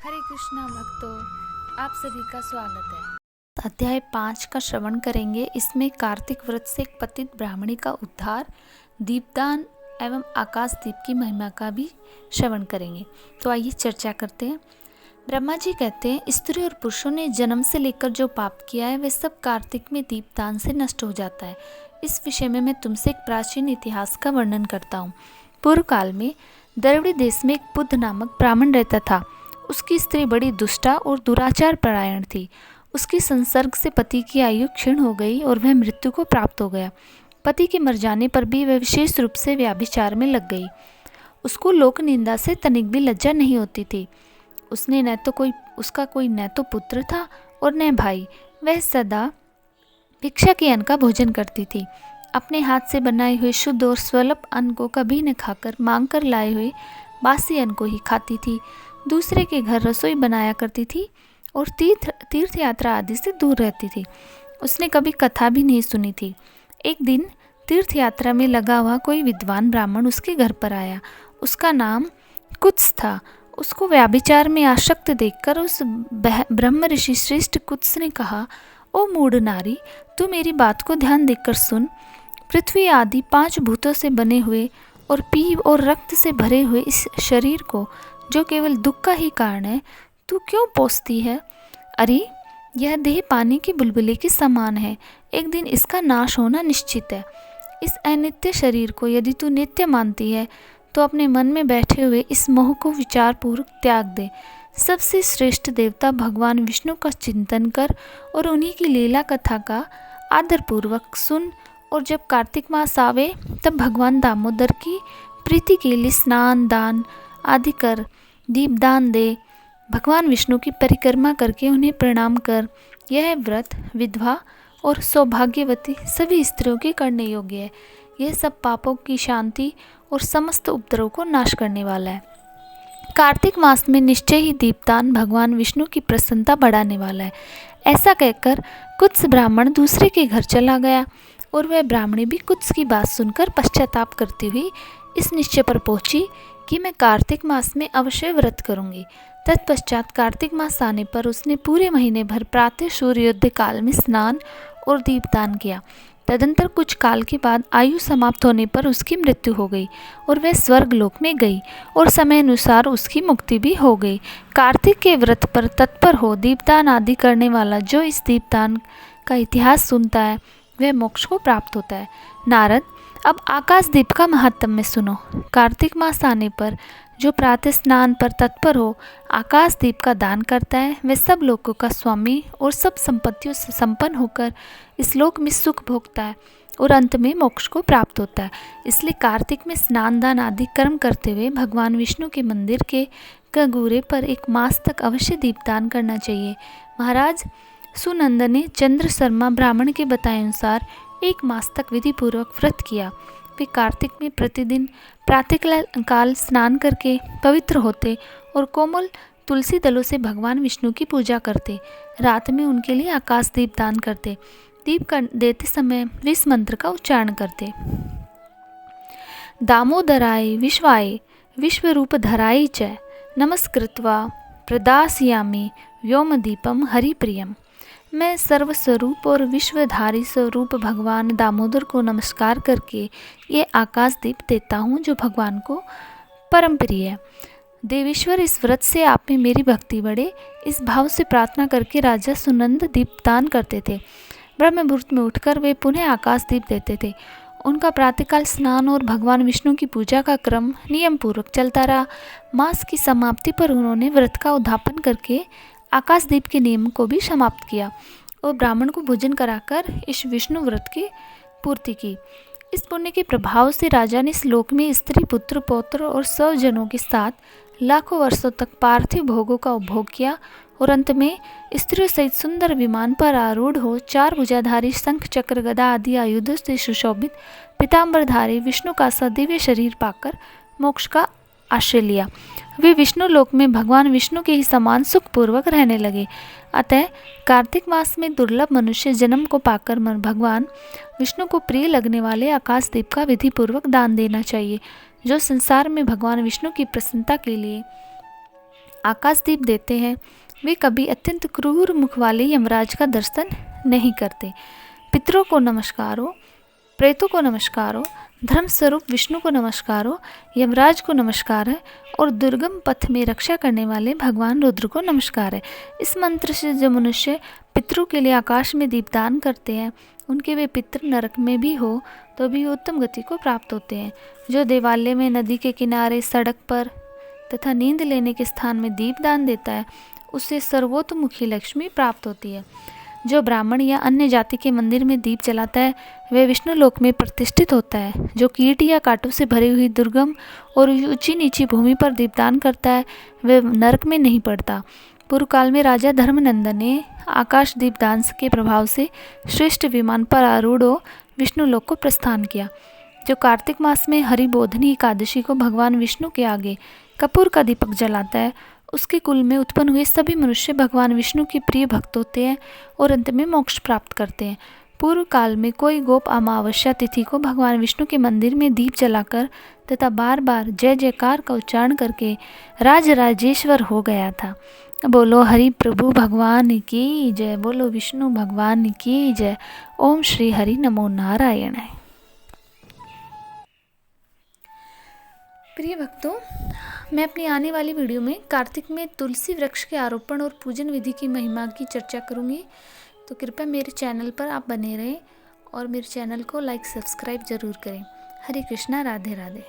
हरे कृष्णा भक्तों, आप सभी का स्वागत है। अध्याय 5 का श्रवण करेंगे। इसमें कार्तिक व्रत से एक पतित ब्राह्मणी का उद्धार, दीपदान एवं आकाश दीप की महिमा का भी श्रवण करेंगे। तो आइए चर्चा करते हैं। ब्रह्मा जी कहते हैं, स्त्री और पुरुषों ने जन्म से लेकर जो पाप किया है वह सब कार्तिक में दीपदान से नष्ट हो जाता है। इस विषय में मैं तुमसे एक प्राचीन इतिहास का वर्णन करता हूँ। पूर्व काल में द्रविड़ देश में एक बुद्ध नामक ब्राह्मण रहता था। उसकी स्त्री बड़ी दुष्टा और दुराचार परायण थी। उसकी संसर्ग से पति की आयु क्षीण हो गई और वह मृत्यु को प्राप्त हो गया। पति के मर जाने पर भी वह विशेष रूप से व्याभिचार में लग गई। उसको लोक निंदा से तनिक भी लज्जा नहीं होती थी। उसका कोई न तो पुत्र था और न भाई। वह सदा भिक्षा के अन्न का भोजन करती थी। अपने हाथ से बनाए हुए शुद्ध और स्वल्प अन्न को कभी न खाकर मांग कर लाए हुए बासी अन्न को ही खाती थी। दूसरे के घर रसोई बनाया करती थी और तीर्थ यात्रा आदि से दूर रहती थी। उसने कभी कथा भी नहीं सुनी थी। एक दिन तीर्थ यात्रा में लगा हुआ कोई विद्वान ब्राह्मण उसके घर पर आया। उसका नाम कुत्स था। उसको व्याभिचार में आसक्त देखकर उस ब्रह्म ऋषि श्रेष्ठ कुत्स ने कहा, ओ मूढ़ नारी, तू मेरी बात को ध्यान देकर सुन। पृथ्वी आदि 5 भूतों से बने हुए और पीव और रक्त से भरे हुए इस शरीर को, जो केवल दुख का ही कारण है, तू क्यों पोसती है? अरे, यह देह पानी के बुलबुले के समान है। एक दिन इसका नाश होना निश्चित है। इस अनित्य शरीर को यदि तू नित्य मानती है तो अपने मन में बैठे हुए इस मोह को विचारपूर्वक त्याग दे। सबसे श्रेष्ठ देवता भगवान विष्णु का चिंतन कर और उन्हीं की लीला कथा का आदरपूर्वक सुन। और जब कार्तिक मास आवे तब भगवान दामोदर की प्रीति के लिए स्नान दान आदि कर, दीपदान दे। भगवान विष्णु की परिक्रमा करके उन्हें प्रणाम कर। यह व्रत विधवा और सौभाग्यवती सभी स्त्रियों के करने योग्य है। यह सब पापों की शांति और समस्त उपद्रव को नाश करने वाला है। कार्तिक मास में निश्चय ही दीपदान भगवान विष्णु की प्रसन्नता बढ़ाने वाला है। ऐसा कहकर कुत्स ब्राह्मण दूसरे के घर चला गया और वह ब्राह्मणी भी कुत्स की बात सुनकर पश्चाताप करती हुई इस निश्चय पर पहुंची कि मैं कार्तिक मास में अवश्य व्रत करूंगी। तत्पश्चात कार्तिक मास आने पर उसने पूरे महीने भर प्रातः सूर्योदय काल में स्नान और दीपदान किया। तदंतर कुछ काल के बाद आयु समाप्त होने पर उसकी मृत्यु हो गई और वह स्वर्ग लोक में गई और समय अनुसार उसकी मुक्ति भी हो गई। कार्तिक के व्रत पर तत्पर हो दीपदान आदि करने वाला जो इस दीपदान का इतिहास सुनता है वह मोक्ष को प्राप्त होता है। नारद, अब आकाश दीप का महात्म्य में सुनो। कार्तिक मास आने पर जो प्रातः स्नान पर तत्पर हो आकाश दीप का दान करता है वह सब लोकों का स्वामी और सब संपत्तियों से संपन्न होकर इस लोक में सुख भोगता है और अंत में मोक्ष को प्राप्त होता है। इसलिए कार्तिक में स्नान दान आदि कर्म करते हुए भगवान विष्णु के मंदिर के गगूरे पर 1 मास तक अवश्य दीपदान करना चाहिए। महाराज सुनंद ने चंद्र शर्मा ब्राह्मण के बताए अनुसार 1 मास तक विधि पूर्वक व्रत किया। वे कार्तिक में प्रतिदिन प्रातः काल स्नान करके पवित्र होते और कोमल तुलसी दलों से भगवान विष्णु की पूजा करते। रात में उनके लिए आकाश दीप दान करते। दीप देते समय विष मंत्र का उच्चारण करते। दामोदराय विश्वाय विश्वरूप धराय च नमस्कृत्वा प्रदास्यामि व्योमदीपम हरिप्रियम। मैं सर्वस्वरूप और विश्वधारी स्वरूप भगवान दामोदर को नमस्कार करके ये आकाश दीप देता हूँ जो भगवान को परम प्रिय है। देवेश्वर, इस व्रत से आप में मेरी भक्ति बढ़े, इस भाव से प्रार्थना करके राजा सुनंद दीपदान करते थे। ब्रह्म मुहूर्त में उठकर वे पुनः आकाश दीप देते थे। उनका प्रातःकाल स्नान और भगवान विष्णु की पूजा का क्रम नियम पूर्वक चलता रहा। मास की समाप्ति पर उन्होंने व्रत का उद्यापन करके आकाश दीप के नियम को भी समाप्त किया और ब्राह्मण को भोजन कराकर इस विष्णु व्रत की पूर्ति की। इस पुण्य के प्रभाव से राजा ने इस लोक में स्त्री पुत्र पौत्र और स्वजनों के साथ लाखों वर्षों तक पार्थिव भोगों का उपभोग किया और अंत में स्त्रियों सहित सुंदर विमान पर आरूढ़ हो 4 भुजाधारी शंख चक्र गदा आदि आयुधों से सुशोभित पीताम्बरधारी विष्णु का सदिव्य शरीर पाकर मोक्ष का आश्रय लिया। वे विष्णु लोक में भगवान विष्णु के ही समान सुखपूर्वक रहने लगे। अतः कार्तिक मास में दुर्लभ मनुष्य जन्म को पाकर भगवान विष्णु को प्रिय लगने वाले आकाश दीप का विधि पूर्वक दान देना चाहिए, जो संसार में भगवान विष्णु की प्रसन्नता के लिए आकाशदीप देते हैं वे कभी अत्यंत क्रूर मुख वाले यमराज का दर्शन नहीं करते। पितरों को नमस्कार हो, प्रेतों को नमस्कार हो, धर्म स्वरूप विष्णु को नमस्कार हो, यमराज को नमस्कार है और दुर्गम पथ में रक्षा करने वाले भगवान रुद्र को नमस्कार है। इस मंत्र से जो मनुष्य पितरों के लिए आकाश में दीपदान करते हैं उनके वे पितर नरक में भी हो तो भी उत्तम गति को प्राप्त होते हैं। जो देवालय में, नदी के किनारे, सड़क पर तथा नींद लेने के स्थान में दीपदान देता है उससे सर्वोत्तमुखी लक्ष्मी प्राप्त होती है। जो ब्राह्मण या अन्य जाति के मंदिर में दीप जलाता है वह विष्णु लोक में प्रतिष्ठित होता है। जो कीट या कांटों से भरी हुई दुर्गम और ऊंची नीची भूमि पर दीपदान करता है वह नरक में नहीं पड़ता। पूर्व काल में राजा धर्मनंदन ने आकाश दीपदान के प्रभाव से श्रेष्ठ विमान पर आरूढ़ हो विष्णु लोक को प्रस्थान किया। जो कार्तिक मास में हरिबोधिनी एकादशी को भगवान विष्णु के आगे कपूर का दीपक जलाता है उसके कुल में उत्पन्न हुए सभी मनुष्य भगवान विष्णु के प्रिय भक्त होते हैं और अंत में मोक्ष प्राप्त करते हैं। पूर्व काल में कोई गोप अमावस्या तिथि को भगवान विष्णु के मंदिर में दीप जलाकर तथा बार बार जय जयकार का उच्चारण करके राजराजेश्वर हो गया था। बोलो हरि प्रभु भगवान की जय, बोलो विष्णु भगवान की जय। ओम श्री हरि नमो नारायण। प्रिय भक्तों, मैं अपनी आने वाली वीडियो में कार्तिक में तुलसी वृक्ष के आरोपण और पूजन विधि की महिमा की चर्चा करूंगी, तो कृपया मेरे चैनल पर आप बने रहें और मेरे चैनल को लाइक सब्सक्राइब ज़रूर करें। हरे कृष्णा, राधे राधे।